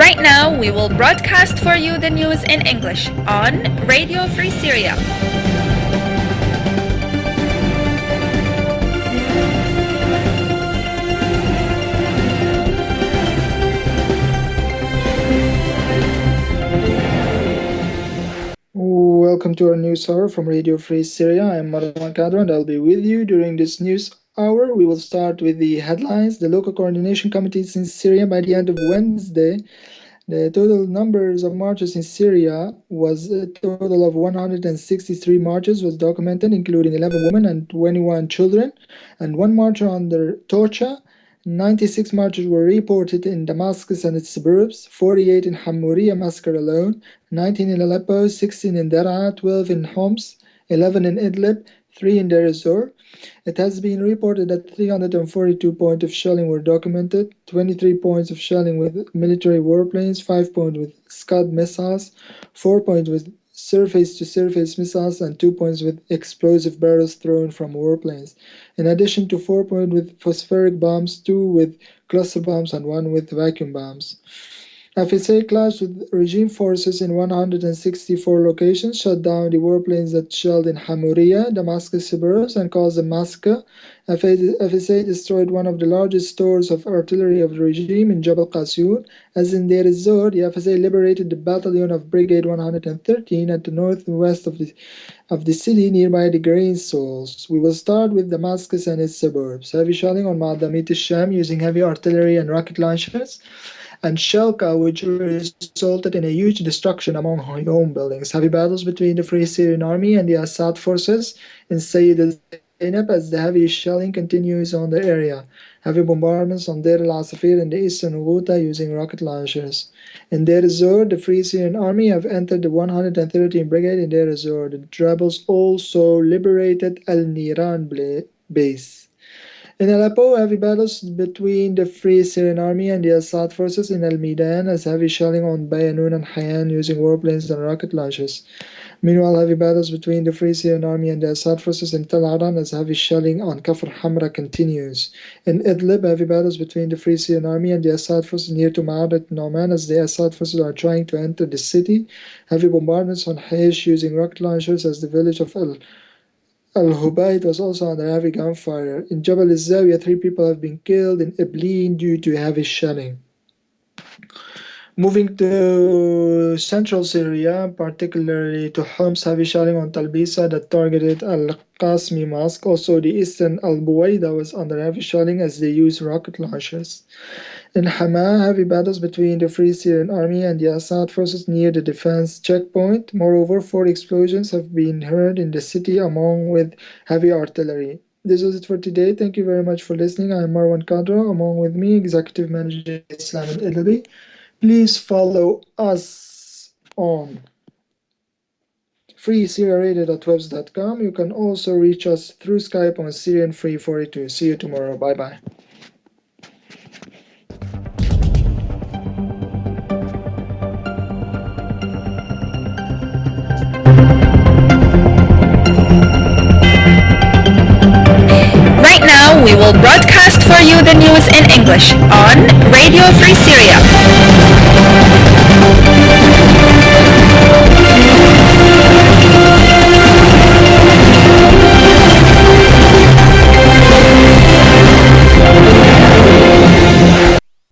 Right now, we will broadcast for you the news in English on Radio Free Syria. Welcome to our news hour from Radio Free Syria. I'm وموقعنا and I'll be with you during this news hour. We will start with the headlines. The local coordination committees in Syria by the end of Wednesday. The total numbers of marches in Syria was a total of 163 marches was documented, including 11 women and 21 children, and one marcher under torture. 96 marches were reported in Damascus and its suburbs, 48 in Hammuriya massacre alone, 19 in Aleppo, 16 in Daraa, 12 in Homs, 11 in Idlib, 3 in Deir ez-Zor. It has been reported that 342 points of shelling were documented, 23 points of shelling with military warplanes, 5 points with Scud missiles, 4 points with surface-to-surface missiles, and 2 points with explosive barrels thrown from warplanes. In addition to 4 points with phosphoric bombs, 2 with cluster bombs, and 1 with vacuum bombs. FSA clashed with regime forces in 164 locations, shut down the warplanes that shelled in Hammuriya, Damascus suburbs, and caused a massacre. FSA destroyed one of the largest stores of artillery of the regime in Jabal Qasyoun. As in Deir ez-Zor, the FSA liberated the battalion of Brigade 113 at the northwest of the city nearby the grain stores. We will start with Damascus and its suburbs. Heavy shelling on Ma'adamit al-Sham using heavy artillery and rocket launchers, and Shelka, which resulted in a huge destruction among home buildings. Heavy battles between the Free Syrian Army and the Assad forces in Sayyid al-Zainab as the heavy shelling continues on the area. Heavy bombardments on Deir al-Asafir in the eastern Ghouta using rocket launchers. In Deir ez-Zor, the Free Syrian Army have entered the 113th Brigade in Deir ez-Zor. The rebels also liberated Al-Niran base. In Aleppo, heavy battles between the Free Syrian Army and the Assad forces in Al-Midan as heavy shelling on Bayanoun and Hayyan using warplanes and rocket launchers. Meanwhile, heavy battles between the Free Syrian Army and the Assad forces in Tel Aran as heavy shelling on Kafr Hamra continues. In Idlib, heavy battles between the Free Syrian Army and the Assad forces near to Ma'arat Nauman as the Assad forces are trying to enter the city. Heavy bombardments on Haish using rocket launchers as the village of Al-Hubayt was also under heavy gunfire. In Jabal al-Zawiya, 3 people have been killed in Ibleen due to heavy shelling. Moving to central Syria, particularly to Homs, heavy shelling on Talbisa that targeted Al-Qasmi Mosque. Also, the eastern Al-Buwaida was under heavy shelling as they used rocket launchers. In Hama, heavy battles between the Free Syrian Army and the Assad forces near the defense checkpoint. Moreover, 4 explosions have been heard in the city along with heavy artillery. This was it for today. Thank you very much for listening. I am Marwan Kadra, along with me, Executive Manager Islam and Idlibi. Please follow us on freesyriaradio.webs.com. You can also reach us through Skype on Syrian Free 42. See you tomorrow. Bye-bye. Right now, we will broadcast for you the news in English on Radio Free Syria.